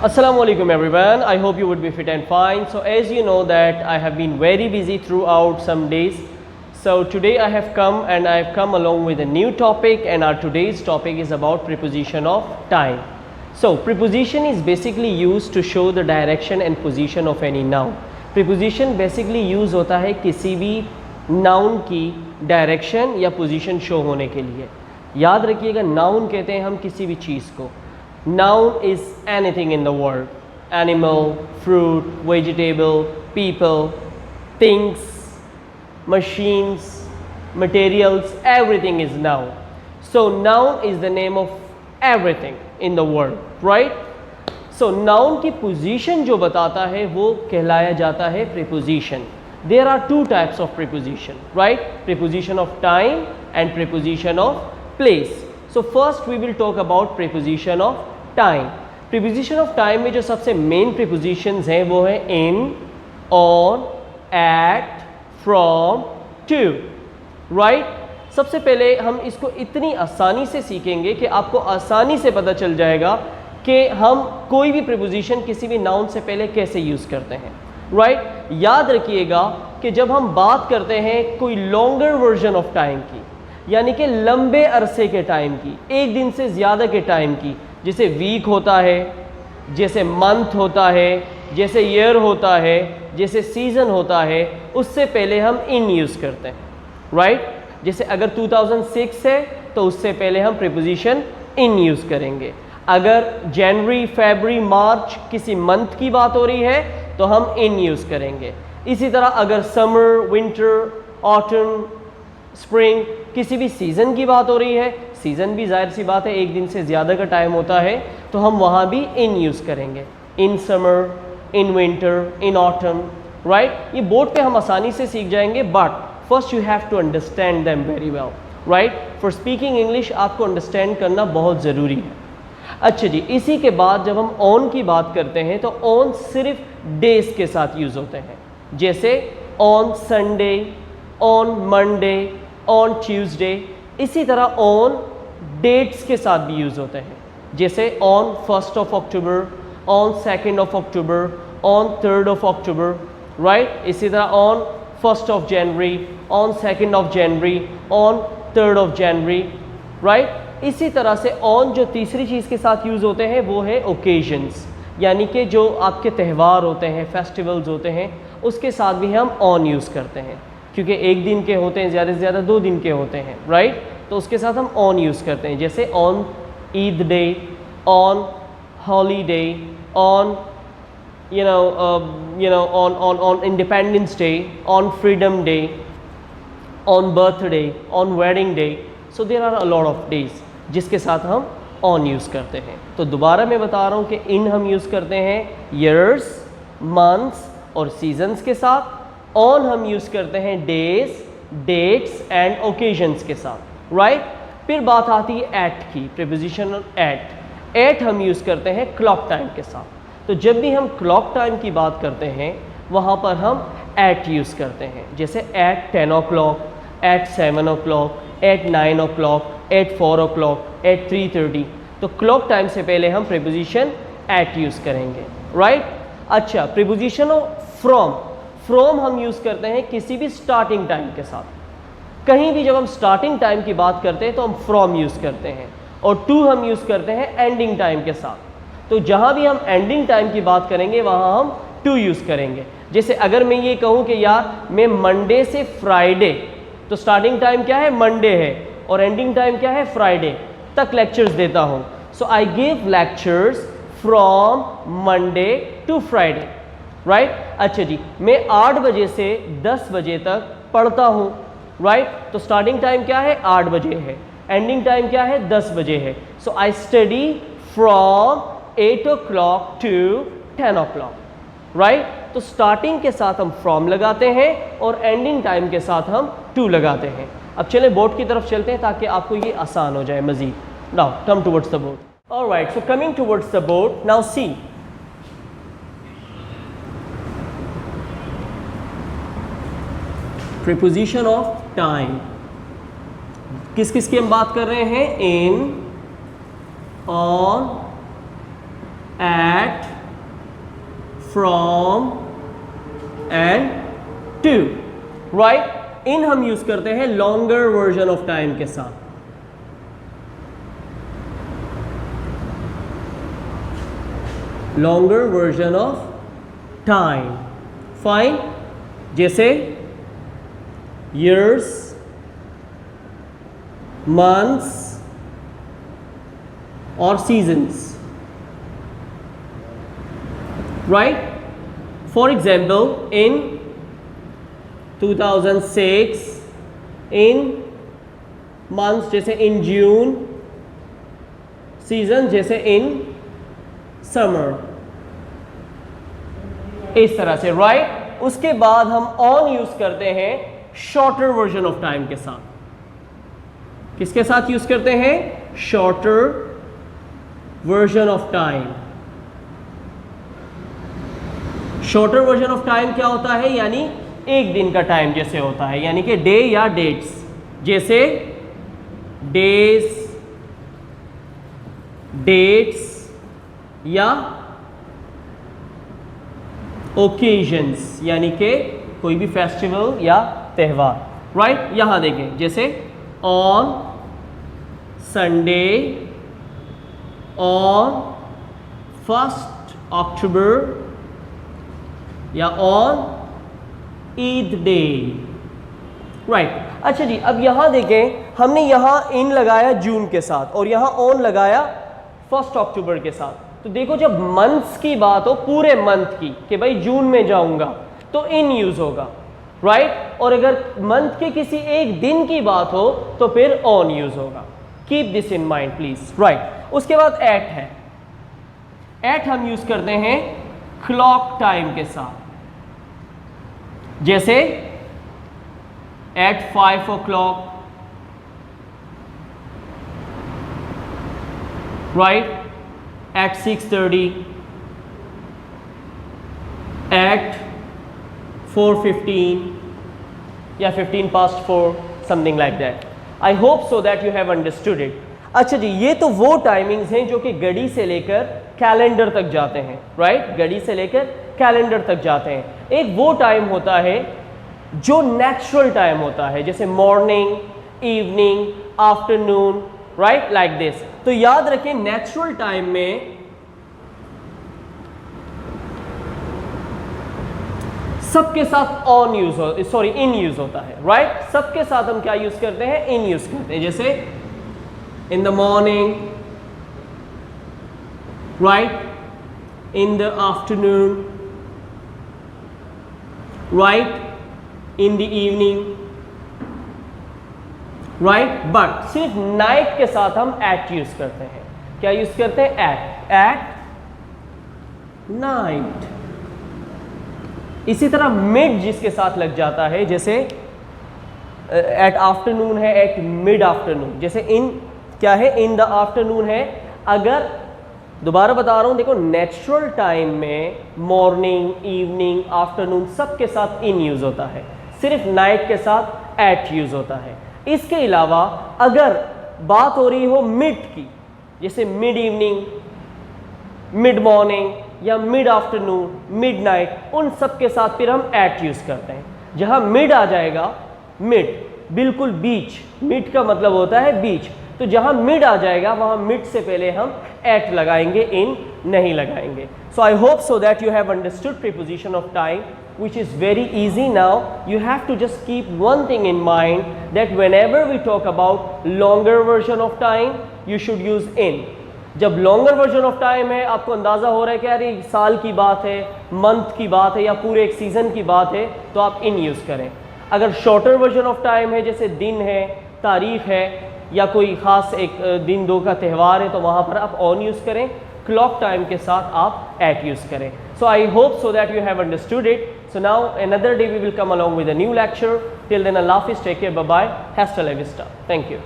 Assalamualaikum everyone, I hope you would be fit and fine. So as you know that I have been very busy throughout some days. So today I have come along with a new topic, and our today's topic is about preposition of time. So preposition is basically used to show the direction and position of any noun. Preposition basically use होता है किसी भी noun की direction या position show होने के लिए. याद रखिएगा noun कहते हैं हम किसी भी चीज़ को. Noun is anything in the world. Animal, fruit, vegetable, people, things, machines, materials, everything is noun. So noun is the name of everything in the world, right? So noun की position जो बताता है वो कहलाया जाता है preposition. There are two types of preposition, right? Preposition of time and preposition of place. So first we will talk about preposition of time. Preposition of time में जो सबसे main prepositions हैं वो है in, on, at, from, to, right? सबसे पहले हम इसको इतनी आसानी से सीखेंगे कि आपको आसानी से पता चल जाएगा कि हम कोई भी preposition किसी भी noun से पहले कैसे यूज़ करते हैं, right? याद रखिएगा कि जब हम बात करते हैं कोई longer version of time की, यानी कि लंबे अरसे के टाइम की, एक दिन से ज़्यादा के टाइम की, जैसे वीक होता है, जैसे मंथ होता है, जैसे ईयर होता है, जैसे सीज़न होता है, उससे पहले हम इन यूज़ करते हैं, राइट? जैसे अगर 2006 है तो उससे पहले हम प्रीपोजिशन इन यूज़ करेंगे. अगर जनवरी, फरवरी, मार्च किसी मंथ की बात हो रही है तो हम इन यूज़ करेंगे. इसी तरह अगर समर, विंटर, ऑटम, स्प्रिंग किसी भी सीज़न की बात हो रही है, सीज़न भी जाहिर सी बात है एक दिन से ज़्यादा का टाइम होता है, तो हम वहाँ भी इन यूज़ करेंगे. In summer, in winter, in autumn, right? ये बोर्ड पे हम आसानी से सीख जाएंगे, but first you have to understand them very well, right? For speaking English आपको अंडरस्टैंड करना बहुत ज़रूरी है. अच्छा जी, इसी के बाद जब हम ऑन की बात करते हैं तो ऑन सिर्फ डेज के साथ यूज़ होते हैं, जैसे on Sunday, on Monday, on Tuesday. इसी तरह ऑन डेट्स के साथ भी यूज़ होते हैं, जैसे on 1st of October, on 2nd of October, on 3rd of October, right? इसी तरह on 1st of January, on 2nd of January, on 3rd of January, right? इसी तरह से ऑन जो तीसरी चीज़ के साथ यूज़ होते हैं वो है ओकेजन्स, यानी कि जो आपके त्यौहार होते हैं, फेस्टिवल्स होते हैं, उसके साथ भी हम ऑन यूज़ करते हैं, क्योंकि एक दिन के होते हैं, ज़्यादा से ज़्यादा 2 दिन के होते हैं, राइट? तो उसके साथ हम ऑन यूज़ करते हैं, जैसे on Eid day, on holiday, on on Independence Day, on Freedom Day, on birthday, on wedding day. So there are a lot of days जिसके साथ हम ऑन यूज़ करते हैं. तो दोबारा मैं बता रहा हूँ कि इन हम यूज़ करते हैं ईयर्स, मंथ्स और सीजन्स के साथ. ऑन हम यूज़ करते हैं डेज, डेट्स एंड ओकेजन्स के साथ, राइट? फिर बात आती है एट की, प्रीपोजिशन एट. एट हम यूज़ करते हैं क्लॉक टाइम के साथ. तो जब भी हम क्लॉक टाइम की बात करते हैं वहाँ पर हम एट यूज़ करते हैं, जैसे at 10 o'clock, at 7 o'clock, at 9 o'clock, at 4 o'clock, at 3:30. तो क्लॉक टाइम से पहले हम प्रीपोजिशन एट यूज़ करेंगे, राइट? अच्छा, प्रीपोजिशन फ्रॉम. फ्रॉम हम यूज़ करते हैं किसी भी स्टार्टिंग टाइम के साथ. कहीं भी जब हम स्टार्टिंग टाइम की बात करते हैं तो हम फ्रॉम यूज़ करते हैं, और टू हम यूज़ करते हैं एंडिंग टाइम के साथ. तो जहाँ भी हम एंडिंग टाइम की बात करेंगे वहाँ हम टू यूज़ करेंगे. जैसे अगर मैं ये कहूँ कि यार मैं मंडे से फ्राइडे, तो स्टार्टिंग टाइम क्या है? मंडे है, और एंडिंग टाइम क्या है? फ्राइडे तक लेक्चर्स देता हूँ. So I give lectures from Monday to Friday, right? अच्छा जी, मैं 8 बजे से 10 बजे तक पढ़ता हूँ, राइट? तो स्टार्टिंग टाइम क्या है? 8 बजे है, एंडिंग टाइम क्या है? 10 बजे है. So I study from 8 o'clock to 10 o'clock, राइट? तो स्टार्टिंग के साथ हम फ्रॉम लगाते हैं और एंडिंग टाइम के साथ हम टू लगाते हैं. अब चलें बोर्ड की तरफ चलते हैं ताकि आपको ये आसान हो जाए मज़ीद. Now come towards the board. Alright, so coming towards the board, now see. Preposition of time. किस किस की हम बात कर रहे हैं? In, on, at, from and to, right? in हम यूज करते हैं longer version of time के साथ. longer version of time. Fine. जैसे years, months और seasons, right? For example, in 2006, in months जैसे in June, season जैसे in summer, इस तरह से, right? उसके बाद हम on यूज करते हैं shorter version of time के साथ. किसके साथ यूज करते हैं? shorter version of time. shorter version of time क्या होता है? यानी एक दिन का टाइम जैसे होता है, यानी कि डे या डेट्स, जैसे डेज, डेट्स या ओकेजन्स, यानी कि कोई भी फेस्टिवल या त्यौहार, राइट? यहां देखें, जैसे ऑन संडे, ऑन 1 अक्टूबर या ऑन ईद डे, राइट? अच्छा जी, अब यहां देखें, हमने यहां इन लगाया जून के साथ और यहां ऑन लगाया 1 अक्टूबर के साथ. तो देखो, जब मंथ्स की बात हो, पूरे मंथ की, कि भाई जून में जाऊंगा, तो इन यूज होगा, राइट? और अगर मंथ के किसी एक दिन की बात हो तो फिर ऑन यूज होगा. Keep this in mind please, right? उसके बाद एट है. एट हम यूज करते हैं क्लॉक टाइम के साथ, जैसे eight 5 o'clock, right? at 6:30, at 4:15 या 15 past 4, something like that. I hope so that you have understood it. अच्छा जी, ये तो वो टाइमिंग्स हैं जो कि घड़ी से लेकर कैलेंडर तक जाते हैं, राइट? घड़ी से लेकर कैलेंडर तक जाते हैं. एक वो टाइम होता है जो नेचुरल टाइम होता है, जैसे morning, evening, afternoon, right? Like this. तो याद रखें, नेचुरल टाइम में सबके साथ ऑन यूज हो, सॉरी इन यूज होता है, राइट? सबके साथ हम क्या यूज करते हैं? इन यूज करते हैं. जैसे in the morning, right? In the afternoon, right? In the evening, right? But सिर्फ नाइट के साथ हम एट यूज करते हैं. क्या यूज करते हैं? एट. At night. इसी तरह मिड जिसके साथ लग जाता है, जैसे एट आफ्टरनून है, एट मिड आफ्टरनून. जैसे इन क्या है? इन द आफ्टरनून है. अगर दोबारा बता रहा हूं, देखो, नेचुरल टाइम में मॉर्निंग, इवनिंग, आफ्टरनून सबके साथ इन यूज होता है, सिर्फ नाइट के साथ एट यूज होता है. इसके अलावा अगर बात हो रही हो मिड की, जैसे मिड इवनिंग, मिड मॉर्निंग या मिड आफ्टरनून, मिड नाइट, उन सब के साथ फिर हम एट यूज करते हैं. जहां मिड आ जाएगा, मिड बिल्कुल बीच, मिड का मतलब होता है बीच, तो जहां मिड आ जाएगा वहां मिड से पहले हम एट लगाएंगे, इन नहीं लगाएंगे. So I hope so that you have understood preposition of time, which is very easy. Now you have to just keep one thing in mind, that whenever we talk about longer version of time, you should use in. जब longer version of time है, आपको अंदाज़ा हो रहा है कि यार ये साल की बात है, मंथ की बात है या पूरे एक सीज़न की बात है, तो आप इन यूज़ करें. अगर शॉर्टर वर्जन ऑफ टाइम है, जैसे दिन है, तारीख है या कोई ख़ास एक दिन दो का त्यौहार है, तो वहाँ पर आप ऑन यूज़ करें. क्लॉक टाइम के साथ आप एट यूज़ करें. So I hope so that you have understood it. So now another day we will come along with a new lecture. Till then, Allah Hafiz, take care, bye bye, hasta la vista. Thank you.